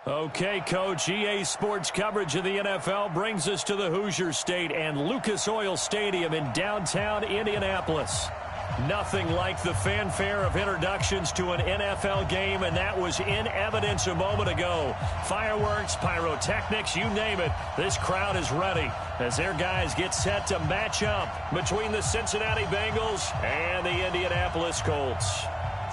Okay, Coach, EA Sports coverage of the NFL brings us to the Hoosier State and Lucas Oil Stadium in downtown Indianapolis. Nothing like the fanfare of introductions to an NFL game, and that was in evidence a moment ago. Fireworks, pyrotechnics, you name it. This crowd is ready as their guys get set to match up between the Cincinnati Bengals and the Indianapolis Colts.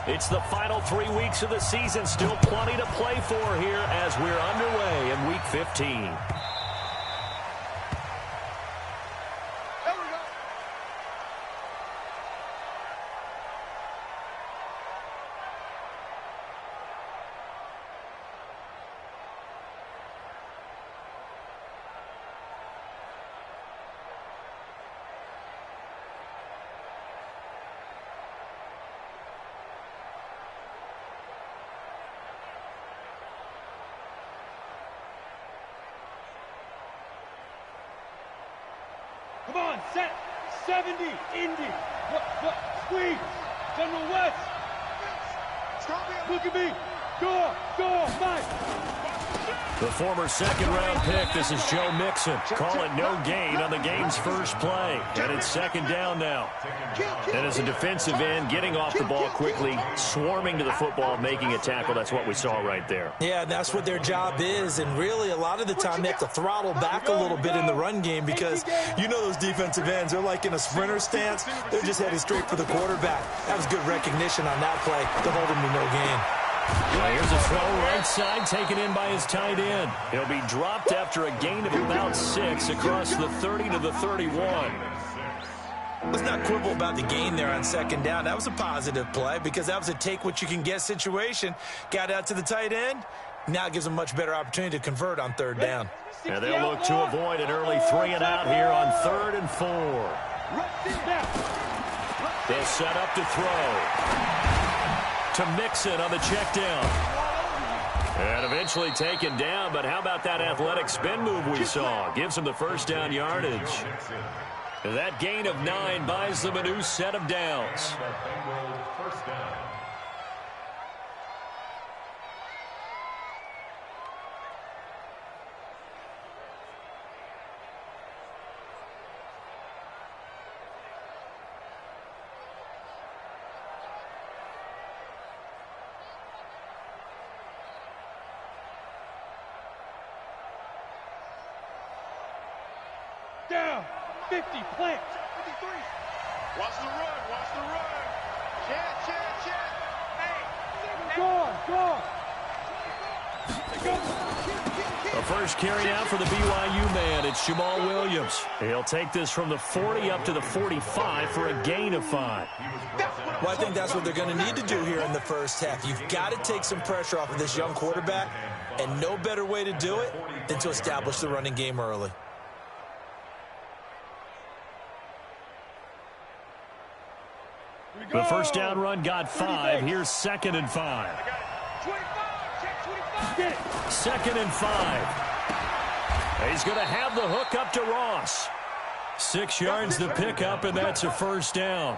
It's the final 3 weeks of the season. Still plenty to play for here as we're underway in Week 15. Come on, set, 70, Indy, squeeze, General West, look at me, go, Mike. The former second-round pick, this is Joe Mixon. Call it no gain on the game's first play. And it's second down now. And as a defensive end, getting off the ball quickly, swarming to the football, making a tackle, that's what we saw right there. Yeah, that's what their job is. And really, a lot of the time, they have to throttle back a little bit in the run game because you know those defensive ends, they're like in a sprinter stance. They're just headed straight for the quarterback. That was good recognition on that play to hold him to no gain. Well, here's a throw right side taken in by his tight end. He'll be dropped after a gain of about 6 across the 30 to the 31. Let's not quibble about the gain there on second down. That was a positive play because that was a take-what-you-can-get situation. Got out to the tight end. Now it gives them a much better opportunity to convert on third down. And they'll look to avoid an early 3-and-out here on 3rd and 4. They'll set up to throw. To Mixon on the check down. And eventually taken down, but how about that athletic spin move we saw? Gives him the first down yardage. That gain of 9 buys them a new set of downs. Down, 50, plant. 53. Watch the run. Check. Hey. Go. The first carry out for the BYU man, it's Jamal Williams. He'll take this from the 40 up to the 45 for a gain of 5. Well, I think that's what they're going to need to do here in the first half. You've got to take some pressure off of this young quarterback, and no better way to do it than to establish the running game early. The first down run got 5. Here's 2nd and 5. 2nd and 5. He's going to have the hook up to Ross. 6 yards the pickup, and that's a first down.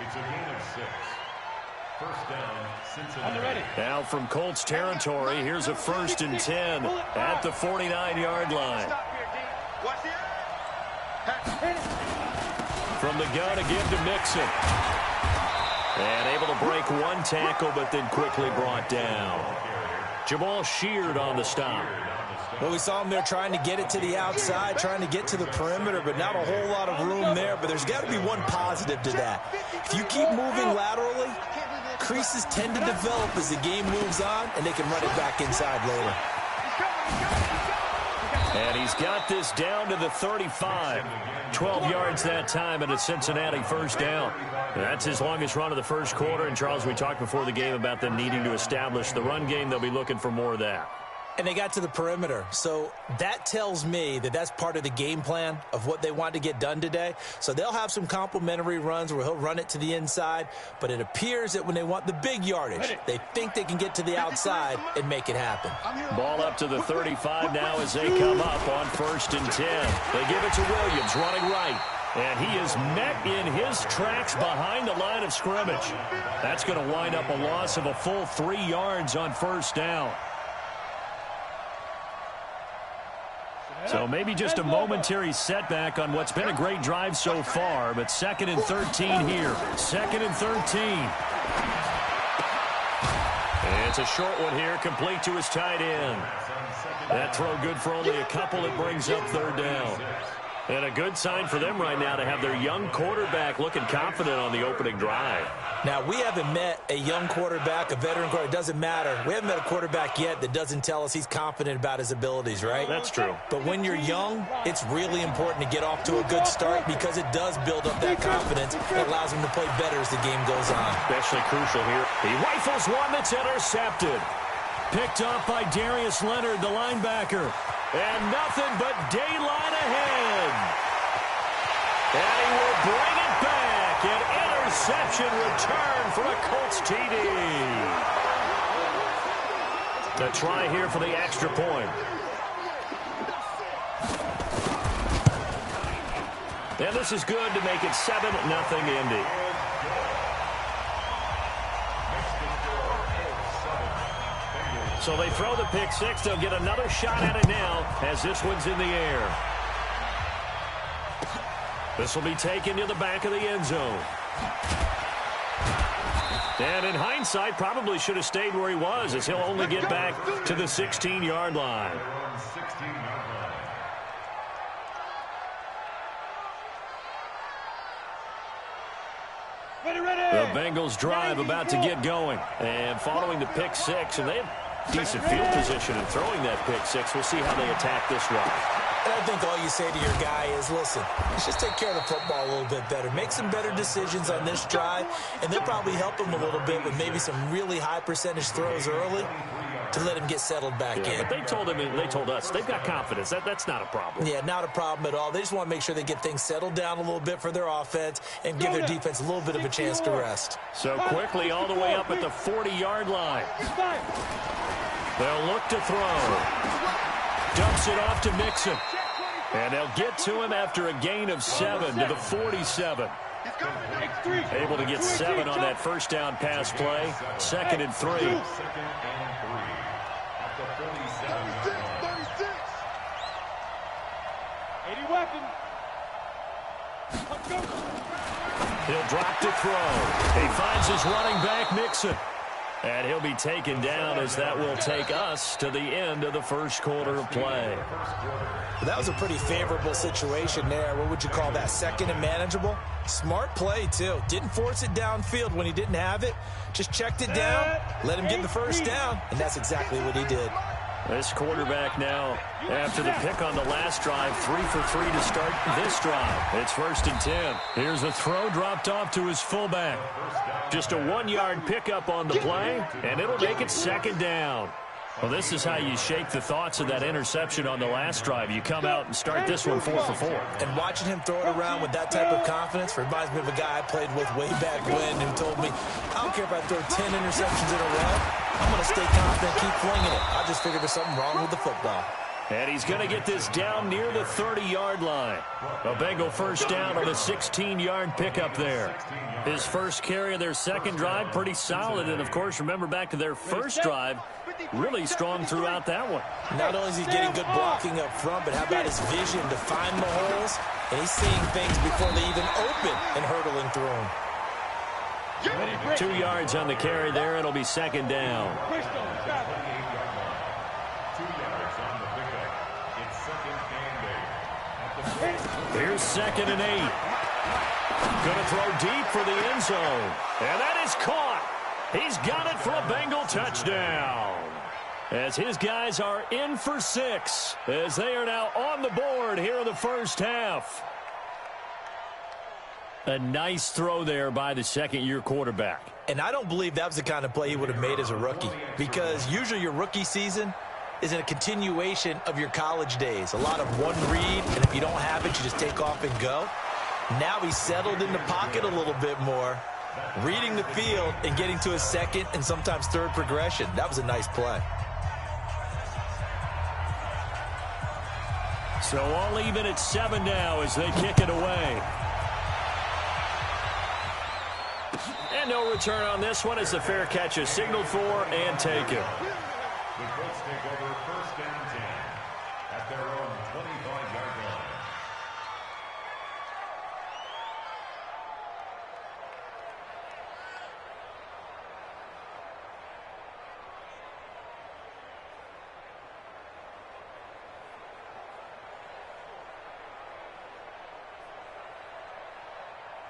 It's a gain of 6. First down, Cincinnati. Now from Colts territory, here's a 1st and 10 at the 49-yard line. Watch here. From the gun again to Mixon. And able to break one tackle, but then quickly brought down. Jamal Sheard on the stop. Well, we saw him there trying to get it to the outside, trying to get to the perimeter, but not a whole lot of room there. But there's got to be one positive to that. If you keep moving laterally, creases tend to develop as the game moves on, and they can run it back inside later. And he's got this down to the 35. 12 yards that time, and a Cincinnati first down. That's his longest run of the first quarter. And, Charles, we talked before the game about them needing to establish the run game. They'll be looking for more of that. And they got to the perimeter. So that tells me that that's part of the game plan of what they want to get done today. So they'll have some complimentary runs where he'll run it to the inside. But it appears that when they want the big yardage, they think they can get to the outside and make it happen. Ball up to the 35 now as they come up on 1st and 10. They give it to Williams running right. And he is met in his tracks behind the line of scrimmage. That's going to wind up a loss of a full 3 yards on first down. So maybe just a momentary setback on what's been a great drive so far, but 2nd and 13 here. 2nd and 13. And it's a short one here, complete to his tight end. That throw good for only a couple. It brings up 3rd down. And a good sign for them right now to have their young quarterback looking confident on the opening drive. Now, we haven't met a young quarterback, a veteran quarterback. It doesn't matter. We haven't met a quarterback yet that doesn't tell us he's confident about his abilities, right? That's true. But when you're young, it's really important to get off to a good start because it does build up that confidence. It allows him to play better as the game goes on. Especially crucial here. He rifles one that's intercepted. Picked off by Darius Leonard, the linebacker. And nothing but daylight ahead. And he will bring it back. An interception return for a Colts TD. The try here for the extra point. And this is good to make it 7-0 Indy. So they throw the pick six. They'll get another shot at it now as this one's in the air. This will be taken to the back of the end zone. And in hindsight, probably should have stayed where he was as he'll only get back to the 16-yard line. The Bengals drive about to get going. And following the pick six, and they have decent field position in throwing that pick six. We'll see how they attack this drive. And I think all you say to your guy is, listen, let's just take care of the football a little bit better. Make some better decisions on this drive, and they'll probably help him a little bit with maybe some really high percentage throws early to let him get settled back in. But they told him, and they told us, they've got confidence. That's not a problem. Yeah, not a problem at all. They just want to make sure they get things settled down a little bit for their offense and give their defense a little bit of a chance to rest. So quickly all the way up at the 40-yard line. They'll look to throw. Dumps it off to Mixon. And they'll get to him after a gain of 7 to the 47. Able to get 7 on that first down pass play. 2nd and 3. 80 weapons. He'll drop to throw. He finds his running back, Mixon. And he'll be taken down as that will take us to the end of the first quarter of play. That was a pretty favorable situation there. What would you call that? 2nd and manageable? Smart play, too. Didn't force it downfield when he didn't have it. Just checked it down, let him get the first down, and that's exactly what he did. This quarterback now, after the pick on the last drive, 3 for 3 to start this drive. It's 1st and 10. Here's a throw dropped off to his fullback. Just a 1-yard pickup on the play, and it'll make it 2nd down. Well, this is how you shape the thoughts of that interception on the last drive. You come out and start this one 4 for 4. And watching him throw it around with that type of confidence reminds me of a guy I played with way back when who told me, I don't care if I throw 10 interceptions in a row. I'm going to stay confident, keep flinging it. I just figured there's something wrong with the football. And he's going to get this down near the 30-yard line. A Bengal first down on a 16-yard pickup there. His first carry of their second drive, pretty solid. And, of course, remember back to their first drive, really strong throughout that one. Not only is he getting good blocking up front, but how about his vision to find the holes? And he's seeing things before they even open and hurtling through them. 2 yards on the carry there. It'll be 2nd down. Here's 2nd and 8. Going to throw deep for the end zone. And that is caught. He's got it for a Bengal touchdown. As his guys are in for 6. As they are now on the board here in the first half. A nice throw there by the second-year quarterback. And I don't believe that was the kind of play he would have made as a rookie. Because usually your rookie season is in a continuation of your college days. A lot of one read, and if you don't have it, you just take off and go. Now he's settled in the pocket a little bit more, reading the field and getting to his second and sometimes third progression. That was a nice play. So all even at 7 now as they kick it away. And no return on this one as the fair catch is signaled for and taken. The Colts take over first down 10 at their own 25-yard line.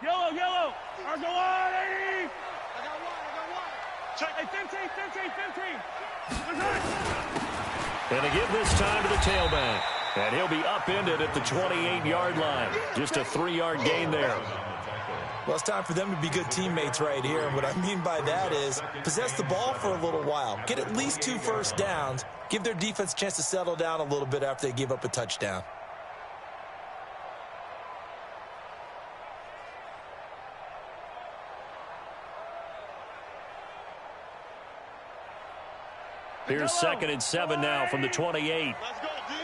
Yellow, yellow. Or go on, 80. I got one. Check. Hey, 15. And to give this time to the tailback. And he'll be upended at the 28-yard line. Just a 3-yard gain there. Well, it's time for them to be good teammates right here. And what I mean by that is possess the ball for a little while. Get at least 2 first downs. Give their defense a chance to settle down a little bit after they give up a touchdown. Here's 2nd and 7 now from the 28. Let's go, D.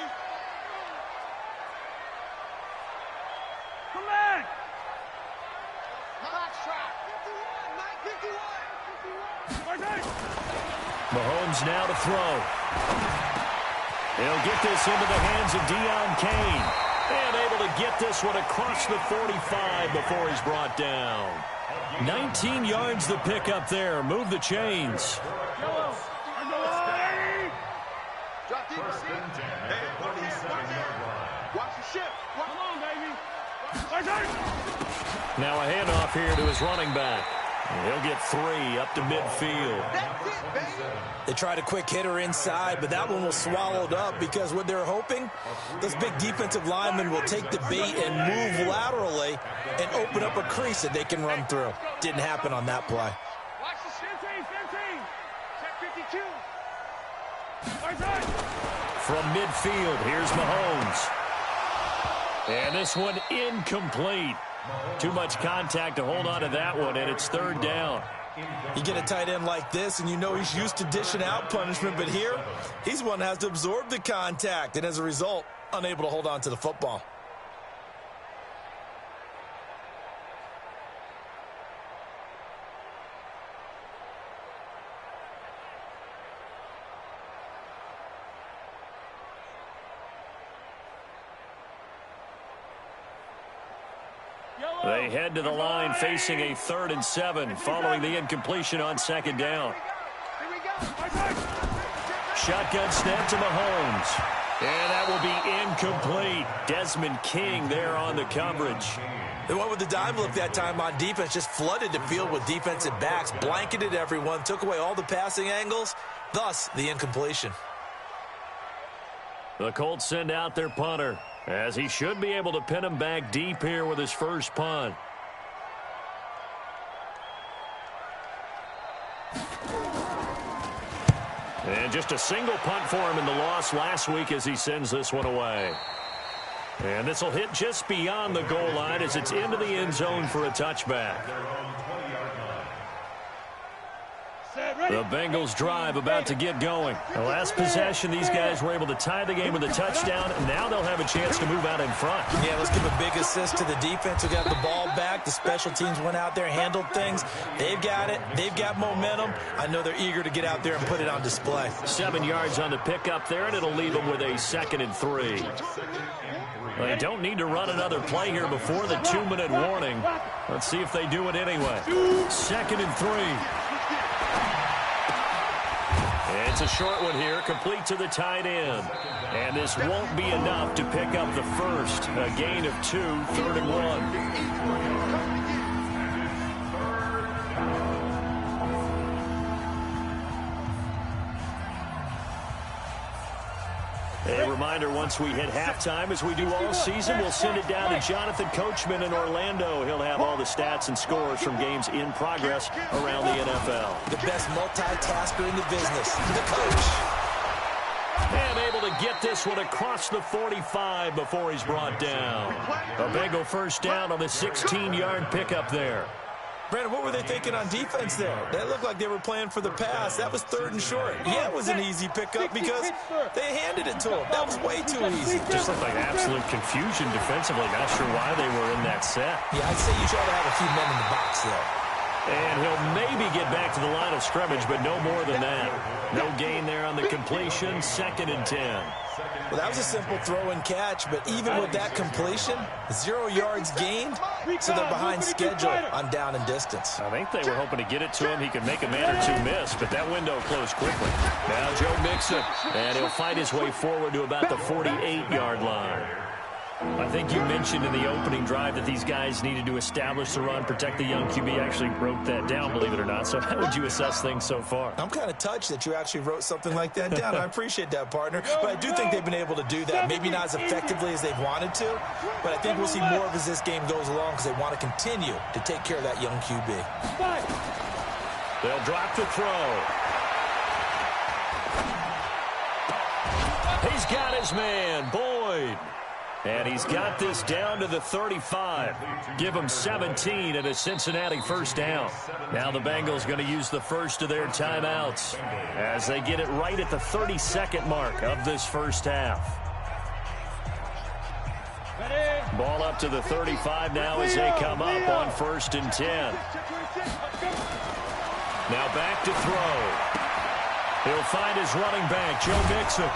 Come back. Box track. 51. Mahomes now to throw. He'll get this into the hands of Deion Kane. And able to get this one across the 45 before he's brought down. 19 yards the pick up there. Move the chains. Yellow. First and 10 at the 47-yard line. Watch the ship. Come on, baby. Now a handoff here to his running back. And he'll get 3 up to midfield. That's it, baby. They tried a quick hitter inside, but that one was swallowed up because what they're hoping, those big defensive linemen will take the bait and move laterally and open up a crease that they can run through. Didn't happen on that play. Watch the 15. Check 52. From midfield, here's Mahomes. And this one incomplete. Too much contact to hold on to that one, and it's 3rd down. You get a tight end like this, and you know he's used to dishing out punishment, but here, he's one that has to absorb the contact, and as a result, unable to hold on to the football. They head to the line facing a 3rd and 7 following the incompletion on 2nd down. Shotgun snap to Mahomes. And that will be incomplete. Desmond King there on the coverage. They went with the dime look that time on defense, just flooded the field with defensive backs, blanketed everyone, took away all the passing angles, thus the incompletion. The Colts send out their punter, as he should be able to pin him back deep here with his first punt. And just a single punt for him in the loss last week as he sends this one away. And this will hit just beyond the goal line as it's into the end zone for a touchback. The Bengals drive about to get going. The last possession, these guys were able to tie the game with a touchdown, and now they'll have a chance to move out in front. Yeah, let's give a big assist to the defense who got the ball back. The special teams went out there, handled things. They've got it. They've got momentum. I know they're eager to get out there and put it on display. 7 yards on the pickup there, and it'll leave them with a 2nd and 3. They don't need to run another play here before the 2-minute warning. Let's see if they do it anyway. 2nd and 3. It's a short one here, complete to the tight end. And this won't be enough to pick up the first. A gain of 2, 3rd and 1. A reminder, once we hit halftime, as we do all season, we'll send it down to Jonathan Coachman in Orlando. He'll have all the stats and scores from games in progress around the NFL. The best multitasker in the business, the coach. And able to get this one across the 45 before he's brought down. A Bengal first down on the 16-yard pickup there. Brandon, what were they thinking on defense there? That looked like they were playing for the pass. That was 3rd and short. Yeah, it was an easy pickup because they handed it to them. That was way too easy. Just looked like absolute confusion defensively. Not sure why they were in that set. Yeah, I'd say you try to have a few men in the box there. And he'll maybe get back to the line of scrimmage, but no more than that. No gain there on the completion. 2nd and 10. Well, that was a simple throw and catch, but even with that completion, 0 yards gained, so they're behind schedule on down and distance. I think they were hoping to get it to him. He could make a man or two miss, but that window closed quickly. Now Joe Mixon, and he'll fight his way forward to about the 48-yard line. I think you mentioned in the opening drive that these guys needed to establish the run, protect the young QB. I actually wrote that down, believe it or not. So how would you assess things so far? I'm kind of touched that you actually wrote something like that down. I appreciate that, partner. But I do think they've been able to do that. Maybe not as effectively as they've wanted to, but I think we'll see more of as this game goes along because they want to continue to take care of that young QB. They'll drop the throw. He's got his man, Boyd. And he's got this down to the 35. Give him 17 and a Cincinnati first down. Now the Bengals going to use the first of their timeouts as they get it right at the 32nd mark of this first half. Ball up to the 35 now as they come up on 1st and 10. Now back to throw. He'll find his running back, Joe Mixon.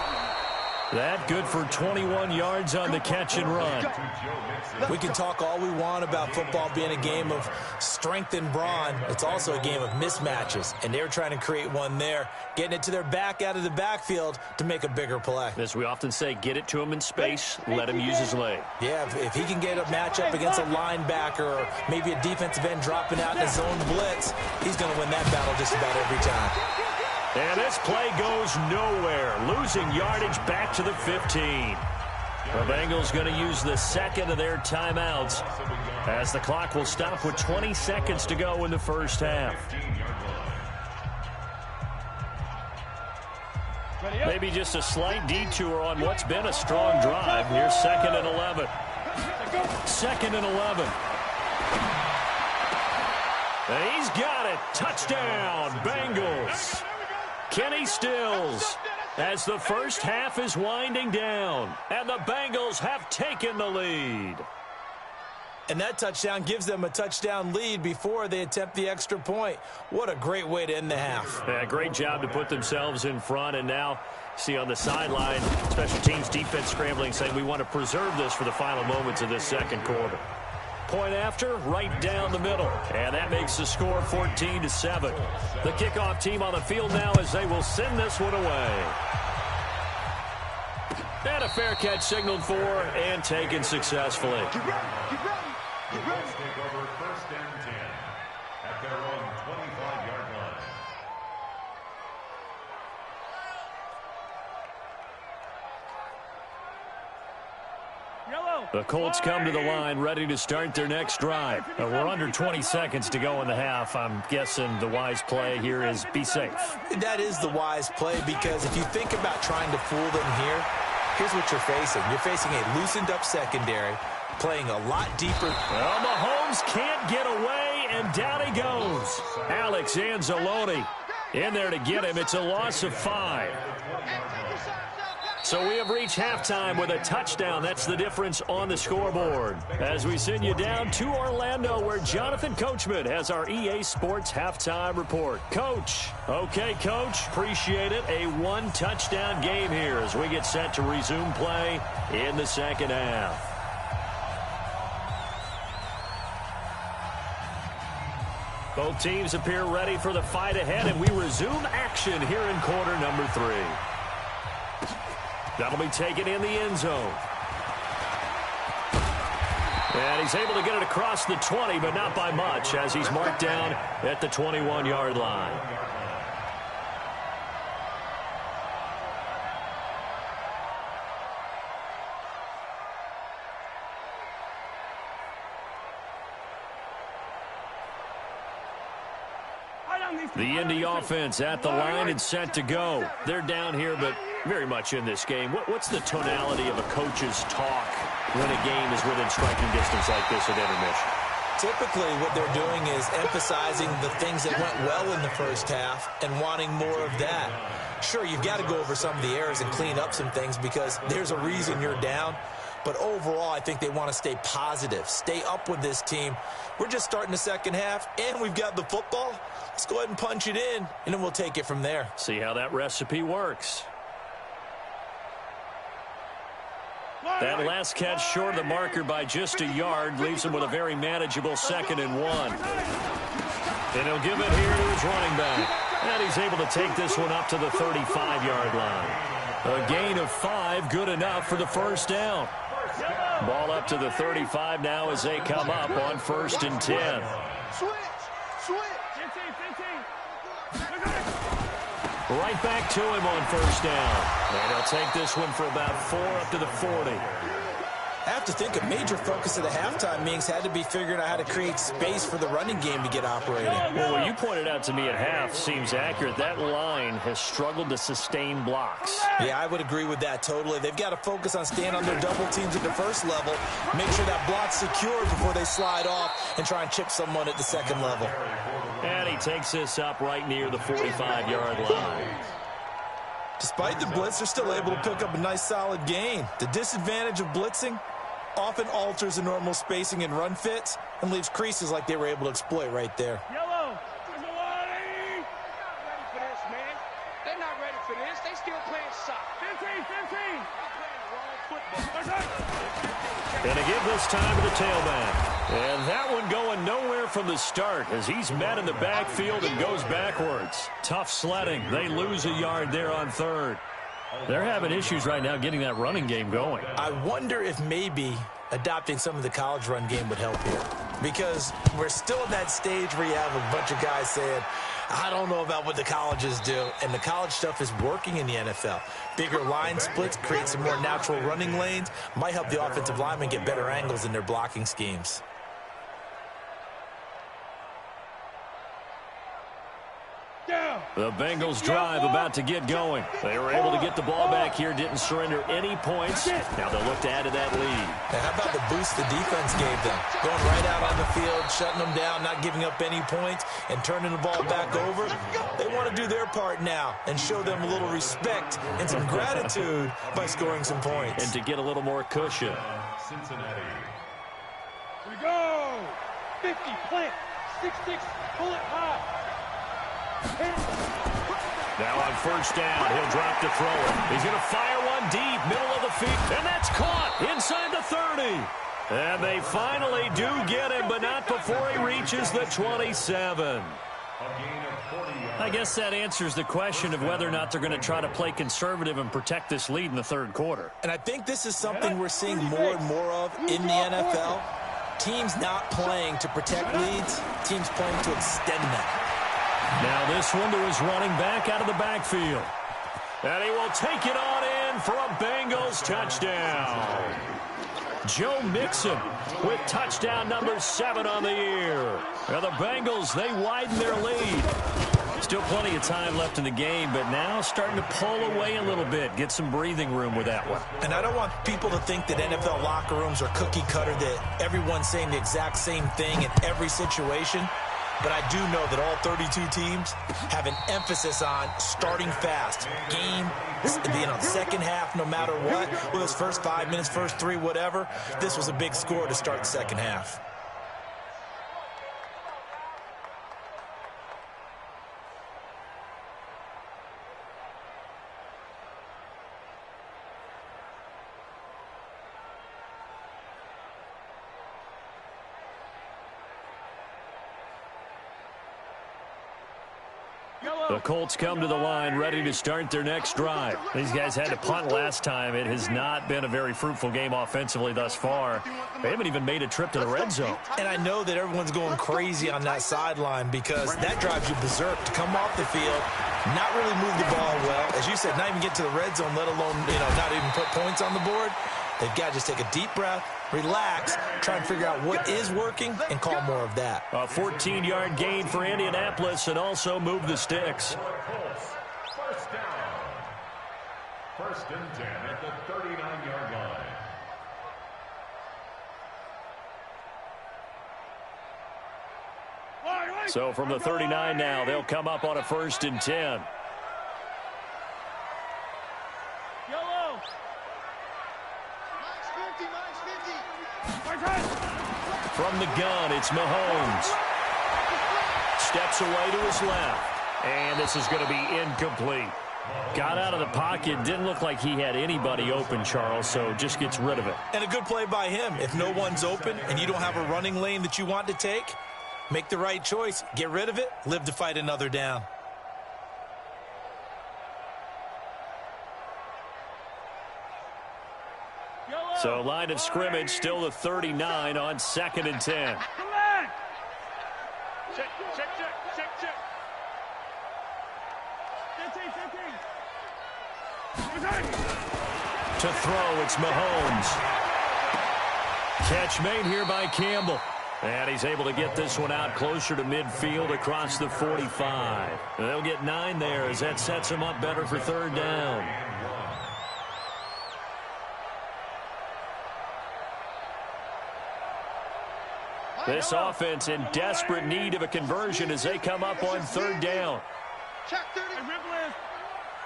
That good for 21 yards on the catch and run. We can talk all we want about football being a game of strength and brawn. It's also a game of mismatches, and they're trying to create one there, getting it to their back out of the backfield to make a bigger play. As we often say, get it to him in space, let him use his leg. Yeah, if he can get a matchup against a linebacker or maybe a defensive end dropping out in a zone blitz, he's going to win that battle just about every time. And this play goes nowhere. Losing yardage back to the 15. The Bengals going to use the second of their timeouts as the clock will stop with 20 seconds to go in the first half. Maybe just a slight detour on what's been a strong drive. Here's 2nd and 11. 2nd and 11. And he's got it. Touchdown, Bengals. Kenny Stills as the first half is winding down, and the Bengals have taken the lead. And that touchdown gives them a touchdown lead before they attempt the extra point. What a great way to end the half. Yeah, great job to put themselves in front, and now see on the sideline, special teams defense scrambling, saying we want to preserve this for the final moments of this second quarter. Point after, right down the middle. And that makes the score 14-7. The kickoff team on the field now as they will send this one away. And a fair catch signaled for and taken successfully. Let's take over 1st and 10 at their own 25-yard line. The Colts come to the line ready to start their next drive. We're under 20 seconds to go in the half. I'm guessing the wise play here is be safe. That is the wise play because if you think about trying to fool them here, here's what you're facing. You're facing a loosened up secondary, playing a lot deeper. Well, Mahomes can't get away, and down he goes. Alex Anzalone in there to get him. It's a loss of 5. So we have reached halftime with a touchdown. That's the difference on the scoreboard. As we send you down to Orlando, where Jonathan Coachman has our EA Sports halftime report. Coach. Okay, Coach. Appreciate it. A one-touchdown game here as we get set to resume play in the second half. Both teams appear ready for the fight ahead, and we resume action here in quarter number 3. That'll be taken in the end zone. And he's able to get it across the 20, but not by much, as he's marked down at the 21-yard line. The Indy offense at the line and set to go. They're down here, but very much in this game. What's the tonality of a coach's talk when a game is within striking distance like this at intermission? Typically, what they're doing is emphasizing the things that went well in the first half and wanting more of that. Sure, you've got to go over some of the errors and clean up some things because there's a reason you're down. But overall, I think they want to stay positive, stay up with this team. We're just starting the second half, and we've got the football. Let's go ahead and punch it in, and then we'll take it from there. See how that recipe works. That last catch short of the marker by just a yard leaves him with a very manageable 2nd and 1. And he'll give it here to his running back. And he's able to take this one up to the 35-yard line. A gain of 5, good enough for the first down. Ball up to the 35 now as they come up on 1st and 10. Right back to him on 1st down. And he'll take this one for about 4 up to the 40. I have to think a major focus of the halftime meetings had to be figuring out how to create space for the running game to get operating. Well, what you pointed out to me at half seems accurate. That line has struggled to sustain blocks. Yeah, I would agree with that totally. They've got to focus on staying on their double teams at the first level, make sure that block's secured before they slide off and try and chip someone at the second level. And he takes this up right near the 45-yard line. Despite the blitz, they're still able to pick up a nice solid gain. The disadvantage of blitzing often alters the normal spacing and run fits and leaves creases like they were able to exploit right there. Yellow. They're not ready for this, man. They're not ready for this. They still playing soccer. 15. They're playing the wrong football. And to give this time to the tailback. And that one going nowhere from the start as he's met in the backfield and goes backwards. Tough sledding. They lose a yard there on 3rd. They're having issues right now getting that running game going. I wonder if maybe adopting some of the college run game would help here. Because we're still at that stage where you have a bunch of guys saying, I don't know about what the colleges do. And the college stuff is working in the NFL. Bigger line splits, create some more natural running lanes, might help the offensive linemen get better angles in their blocking schemes. The Bengals drive about to get going. They were able to get the ball back here, didn't surrender any points. Now they'll look to add to that lead. And how about the boost the defense gave them? Going right out on the field, shutting them down, not giving up any points, and turning the ball back over. They want to do their part now and show them a little respect and some gratitude by scoring some points. And to get a little more cushion. Cincinnati. We go. 50, plant. 6-6, pull it high. Now on 1st down, he'll drop to throw it. He's going to fire one deep, middle of the field, and that's caught inside the 30. And they finally do get him, but not before he reaches the 27. I guess that answers the question of whether or not they're going to try to play conservative and protect this lead in the 3rd quarter. And I think this is something we're seeing more and more of in the NFL. Teams not playing to protect leads, teams playing to extend them. Now this one to his running back out of the backfield. And he will take it on in for a Bengals touchdown. Joe Mixon with touchdown number 7 on the year. Now the Bengals, they widen their lead. Still plenty of time left in the game, but now starting to pull away a little bit, get some breathing room with that one. And I don't want people to think that NFL locker rooms are cookie cutter, that everyone's saying the exact same thing in every situation. But I do know that all 32 teams have an emphasis on starting fast. Game, second half, no matter what. Whether it's first 5 minutes, first 3, whatever. This was a big score to start the second half. The Colts come to the line ready to start their next drive. These guys had to punt last time. It has not been a very fruitful game offensively thus far. They haven't even made a trip to the red zone. And I know that everyone's going crazy on that sideline because that drives you berserk to come off the field, not really move the ball well. As you said, not even get to the red zone, let alone, not even put points on the board. They've got to just take a deep breath, relax, try and figure out what is working, and call more of that. A 14-yard gain for Indianapolis and also move the sticks. First down. 1st and 10 at the 39-yard line. So from the 39 now, they'll come up on a 1st and 10. From the gun, it's Mahomes. Steps away to his left. And this is going to be incomplete. Got out of the pocket. Didn't look like he had anybody open, Charles, so just gets rid of it. And a good play by him. If no one's open and you don't have a running lane that you want to take, make the right choice. Get rid of it. Live to fight another down. So line of scrimmage, still the 39 on 2nd and 10. Come on! Check, check, check, check, check. 15. To throw, it's Mahomes. Catch made here by Campbell. And he's able to get this one out closer to midfield across the 45. They'll get 9 there as that sets them up better for 3rd down. This offense in desperate need of a conversion as they come up on 3rd down. Check 30.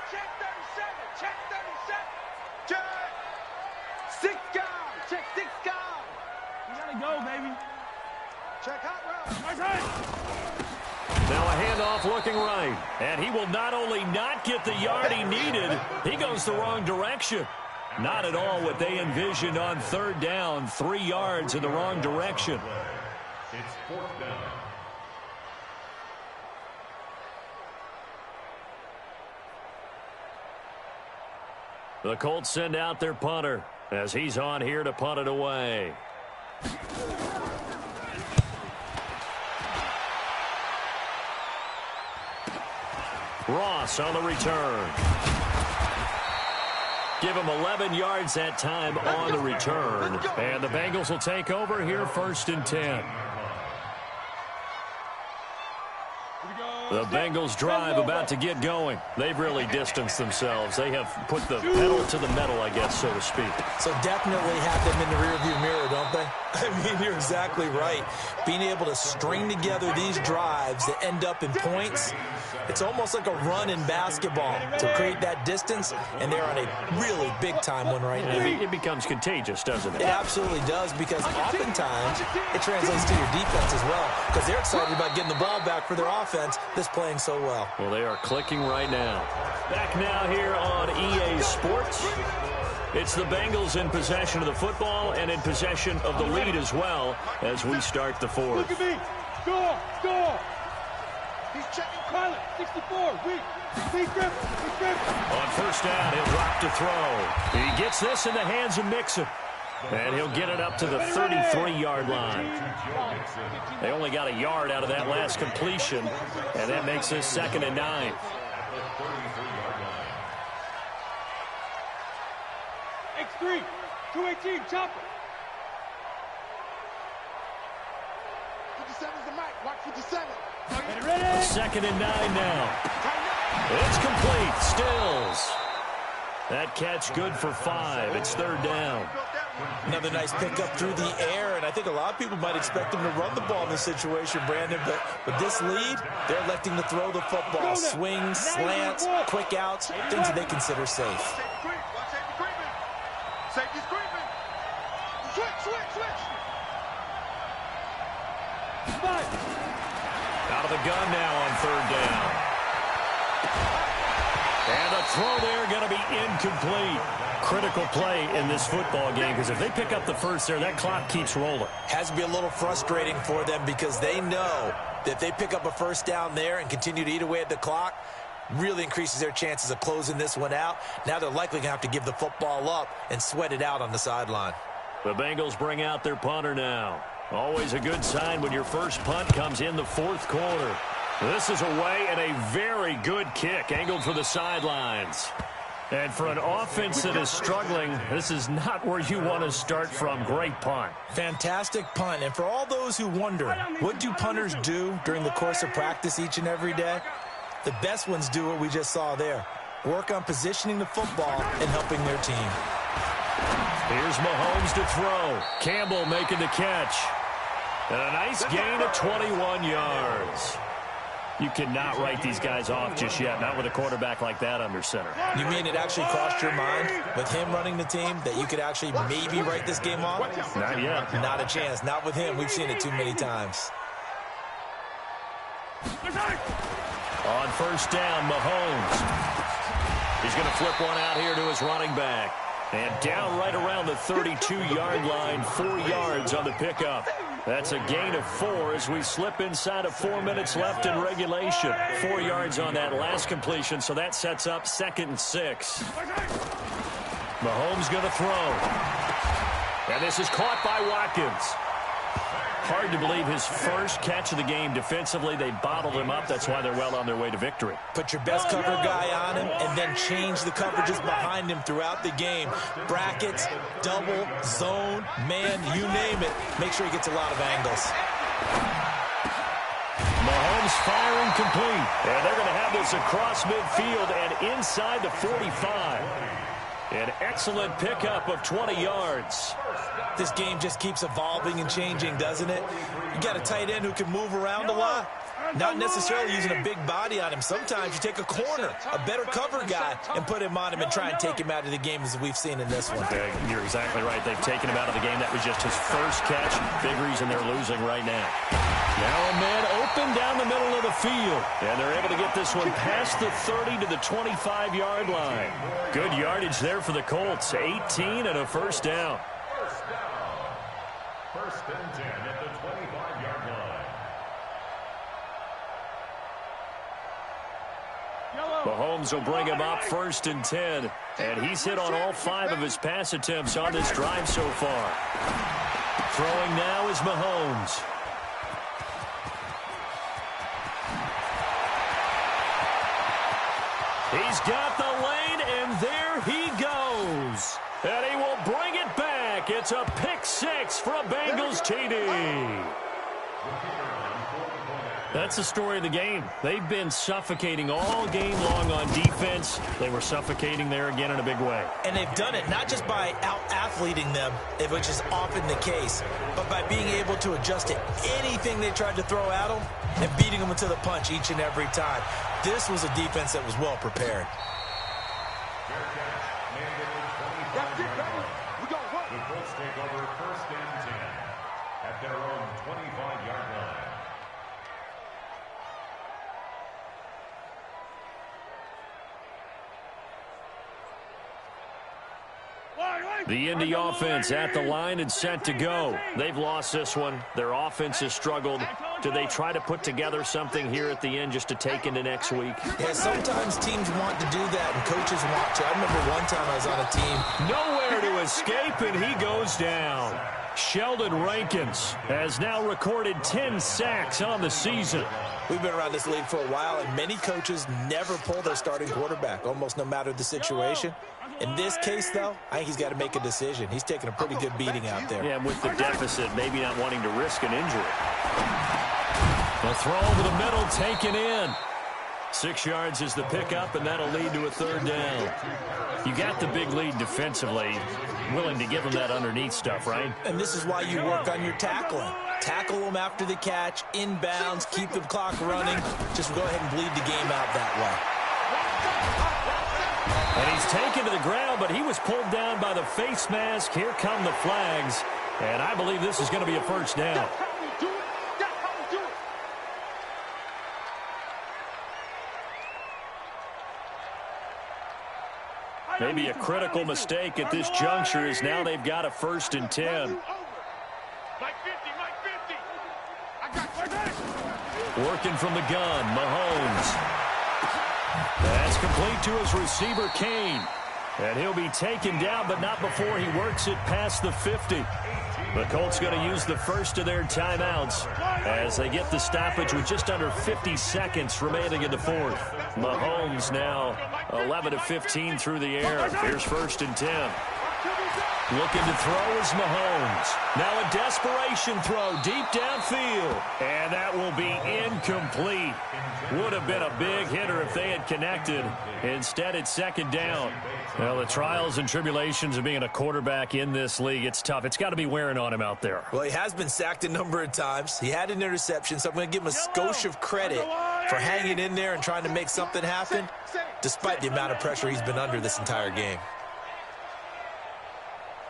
Check 37. Check 37. Check. 6 guys. Check 6 guys. You gotta go, baby. Check hot route. Now a handoff looking right. And he will not only not get the yard he needed, he goes the wrong direction. Not at all what they envisioned on 3rd down. 3 yards in the wrong direction. It's 4th down. The Colts send out their punter as he's on here to punt it away. Ross on the return. Give him 11 yards that time on the return. And the Bengals will take over here 1st and 10. The Bengals drive about to get going. They've really distanced themselves. They have put the pedal to the metal, I guess, so to speak. So definitely have them in the rearview mirror, don't they? I mean, you're exactly right. Being able to string together these drives that end up in points, it's almost like a run in basketball to create that distance, and they're on a really big-time one right now. It becomes contagious, doesn't it? It absolutely does, because oftentimes it translates to your defense as well, because they're excited about getting the ball back for their offense that's playing so well. Well, they are clicking right now. Back now here on EA Sports. It's the Bengals in possession of the football and in possession of the lead as well as we start the 4th. Look at me. Score. He's checking Carlin. 64. He's gripping. On 1st down, he'll drop to throw. He gets this in the hands of Mixon. And he'll get it up to the 33-yard line. They only got a yard out of that last completion, and that makes this 2nd and 9. X3, 218, chopper. 57's the mic, watch 57. 2nd and 9 now. It's complete, Stills. That catch good for 5. It's 3rd down. Another nice pickup through the air, and I think a lot of people might expect him to run the ball in this situation, Brandon, but with this lead, they're electing to throw the football. Swings, slants, quick outs, things that they consider safe. Safety's creeping. Switch. Out of the gun now on 3rd down. And a throw there going to be incomplete. Critical play in this football game, because if they pick up the 1st there, that clock keeps rolling. Has to be a little frustrating for them, because they know that if they pick up a 1st down there and continue to eat away at the clock, really increases their chances of closing this one out. Now they're likely going to have to give the football up and sweat it out on the sideline. The Bengals bring out their punter now. Always a good sign when your first punt comes in the 4th quarter. This is away, and a very good kick angled for the sidelines. And for an offense that is struggling, this is not where you want to start from. Great punt. Fantastic punt. And for all those who wonder, what do punters do during the course of practice each and every day? The best ones do what we just saw there. Work on positioning the football and helping their team. Here's Mahomes to throw. Campbell making the catch. And a nice gain of 21 yards. You cannot write these guys off just yet, not with a quarterback like that under center. You mean it actually crossed your mind with him running the team that you could actually maybe write this game off? Not yet. Not a chance. Not with him. We've seen it too many times. On first down, Mahomes. He's going to flip one out here to his running back. And down right around the 32-yard line, 4 yards on the pickup. That's a gain of 4 as we slip inside of 4 minutes left in regulation. 4 yards on that last completion, so that sets up 2nd and 6. Mahomes going to throw. And this is caught by Watkins. Hard to believe his first catch of the game defensively. They bottled him up. That's why they're well on their way to victory. Put your best cover guy on him and then change the coverages behind him throughout the game. Brackets, double, zone, man, you name it. Make sure he gets a lot of angles. Mahomes firing complete. And they're going to have this across midfield and inside the 45. An excellent pickup of 20 yards. This game just keeps evolving and changing, doesn't it? You got a tight end who can move around a lot. Not necessarily using a big body on him. Sometimes you take a corner, a better cover guy, and put him on him and try and take him out of the game as we've seen in this one. You're exactly right. They've taken him out of the game. That was just his first catch. Big reason they're losing right now. Now a man open down the middle of the field. And they're able to get this one past the 30 to the 25-yard line. Good yardage there for the Colts. 18 and a first down. First and 10 at the 25-yard line. Mahomes will bring him up 1st and 10. And he's hit on all 5 of his pass attempts on this drive so far. Throwing now is Mahomes. He's got the lane, and there he goes. And he will bring it back. It's a pick 6 for a Bengals TD. That's the story of the game. They've been suffocating all game long on defense. They were suffocating there again in a big way. And they've done it not just by out-athleting them, which is often the case, but by being able to adjust to anything they tried to throw at them and beating them to the punch each and every time. This was a defense that was well prepared. That's it, baby. We gon' run. The Colts take over 1st and 10 at their own 25-yard line. The Indy offense at the line and set to go. They've lost this one. Their offense has struggled. Do they try to put together something here at the end just to take into next week? Yeah, sometimes teams want to do that and coaches want to. I remember one time I was on a team. Nowhere to escape, and he goes down. Sheldon Rankins has now recorded 10 sacks on the season. We've been around this league for a while, and many coaches never pull their starting quarterback, almost no matter the situation. In this case, though, I think he's got to make a decision. He's taking a pretty good beating out there. Yeah, with the deficit, maybe not wanting to risk an injury. The throw over the middle, taken in. 6 yards is the pickup, and that'll lead to a 3rd down. You got the big lead defensively, willing to give them that underneath stuff, right? And this is why you work on your tackling. Tackle them after the catch, inbounds, keep the clock running. Just go ahead and bleed the game out that way. And he's taken to the ground, but he was pulled down by the face mask. Here come the flags, and I believe this is going to be a 1st down. Maybe a critical mistake at this juncture is now they've got a 1st and 10. Working from the gun, Mahomes. That's complete to his receiver, Kane. And he'll be taken down, but not before he works it past the 50. The Colts going to use the first of their timeouts as they get the stoppage with just under 50 seconds remaining in the 4th. Mahomes now 11 of 15 through the air. Here's 1st and 10. Looking to throw is Mahomes. Now a desperation throw deep downfield. And that will be incomplete. Would have been a big hitter if they had connected. Instead, it's second down. Well, the trials and tribulations of being a quarterback in this league, it's tough. It's got to be wearing on him out there. Well, he has been sacked a number of times. He had an interception, so I'm going to give him a skosh of credit for hanging in there and trying to make something happen, despite the amount of pressure he's been under this entire game.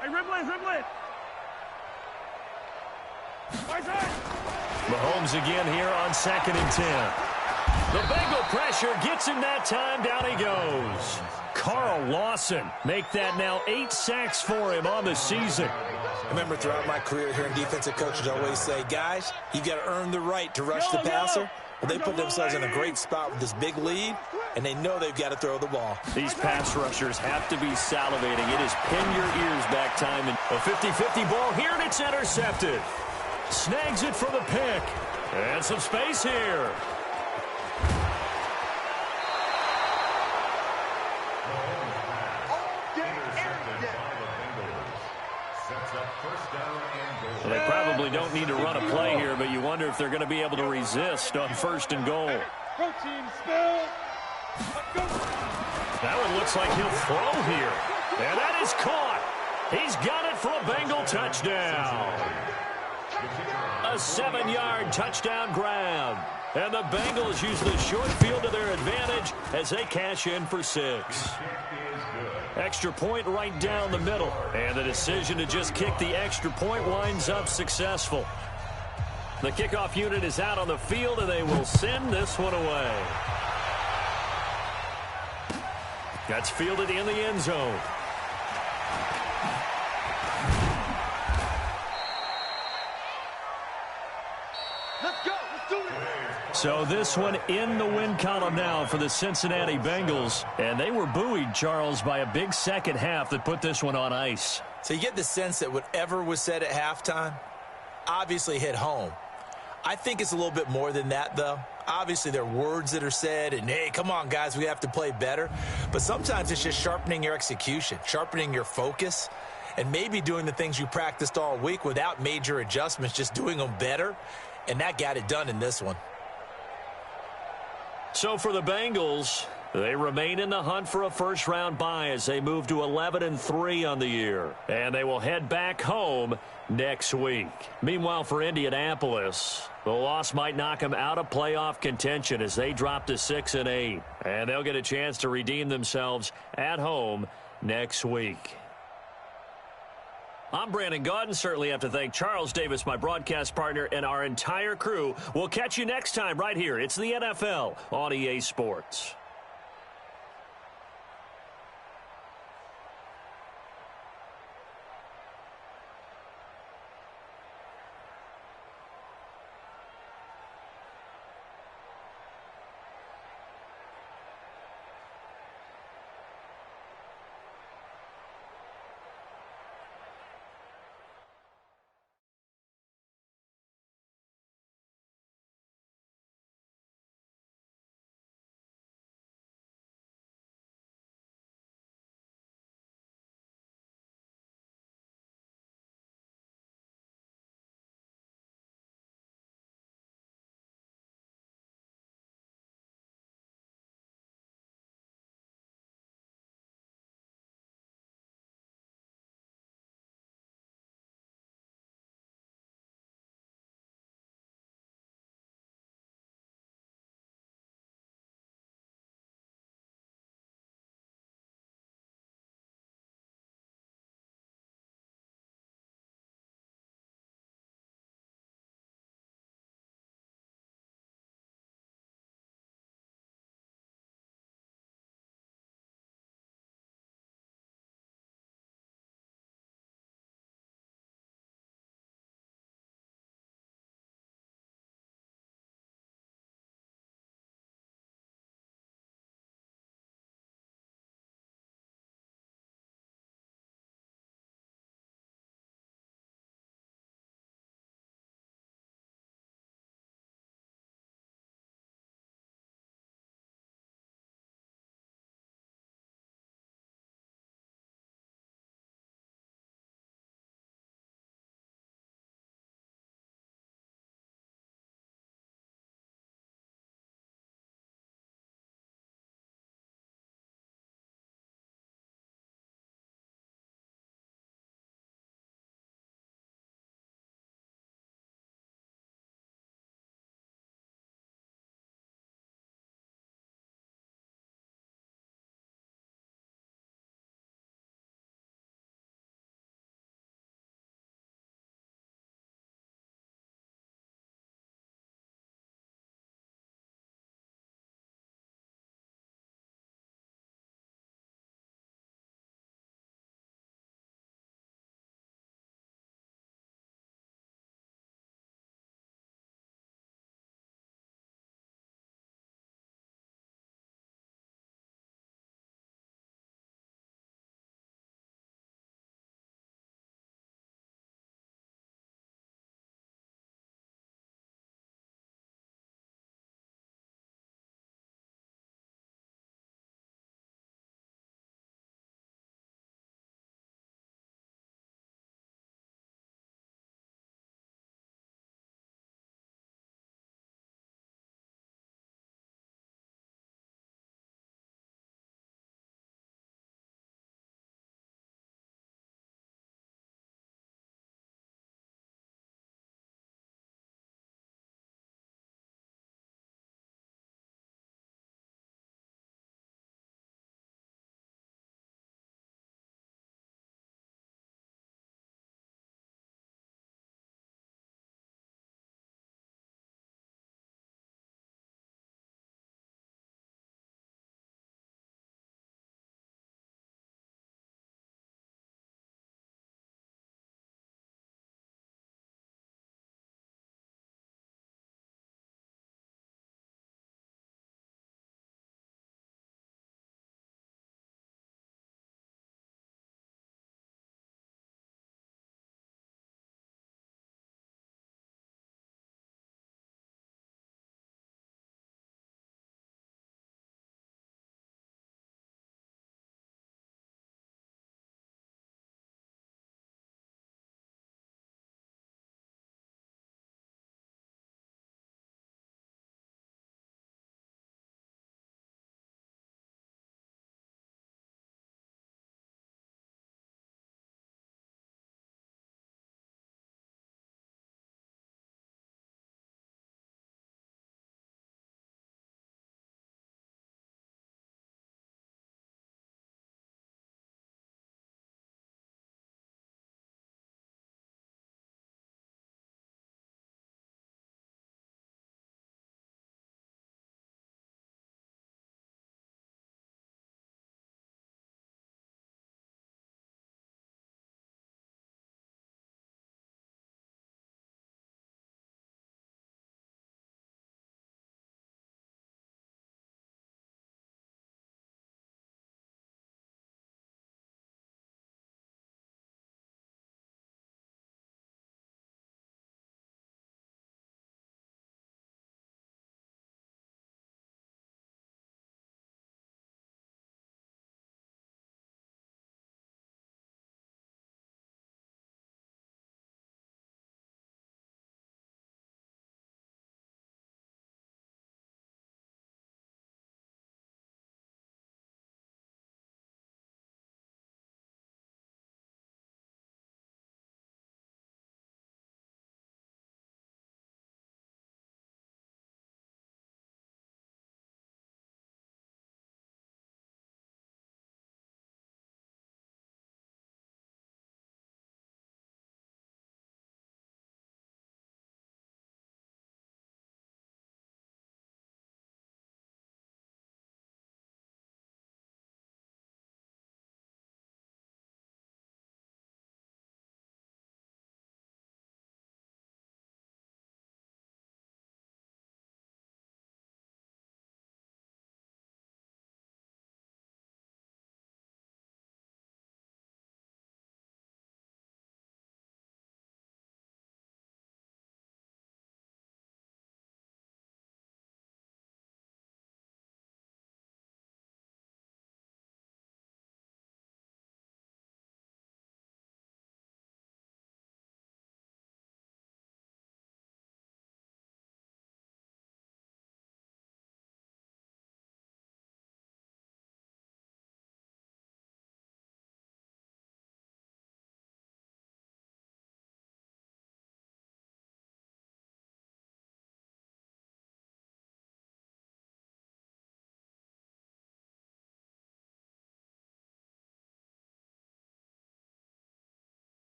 Hey, dribble it. Mahomes again here on 2nd and 10. The Bengal pressure gets him that time. Down he goes. Carl Lawson make that now 8 sacks for him on the season. I remember throughout my career hearing defensive coaches always say, guys, you got to earn the right to rush the passer. Well, they put themselves in a great spot with this big lead, and they know they've got to throw the ball. These pass rushers have to be salivating. It is pin your ears back time. And a 50-50 ball here, and it's intercepted. Snags it for the pick. And some space here. Well, they probably don't need to run a play here, but you wonder if they're going to be able to resist on 1st and goal. That one looks like he'll throw here. And that is caught. He's got it for a Bengal touchdown. A 7-yard touchdown grab. And the Bengals use the short field to their advantage as they cash in for 6. Extra point right down the middle. And the decision to just kick the extra point winds up successful. The kickoff unit is out on the field, and they will send this one away. That's fielded in the end zone. Let's go. Let's do this. So this one in the win column now for the Cincinnati Bengals. And they were buoyed, Charles, by a big second half that put this one on ice. So you get the sense that whatever was said at halftime obviously hit home. I think it's a little bit more than that, though. Obviously, there are words that are said, and, hey, come on, guys, we have to play better. But sometimes it's just sharpening your execution, sharpening your focus, and maybe doing the things you practiced all week without major adjustments, just doing them better. And that got it done in this one. So for the Bengals, they remain in the hunt for a first-round bye as they move to 11-3 on the year. And they will head back home next week. Meanwhile, for Indianapolis, the loss might knock them out of playoff contention as they drop to 6-8. And they'll get a chance to redeem themselves at home next week. I'm Brandon Gaudin. Certainly have to thank Charles Davis, my broadcast partner, and our entire crew. We'll catch you next time right here. It's the NFL on EA Sports.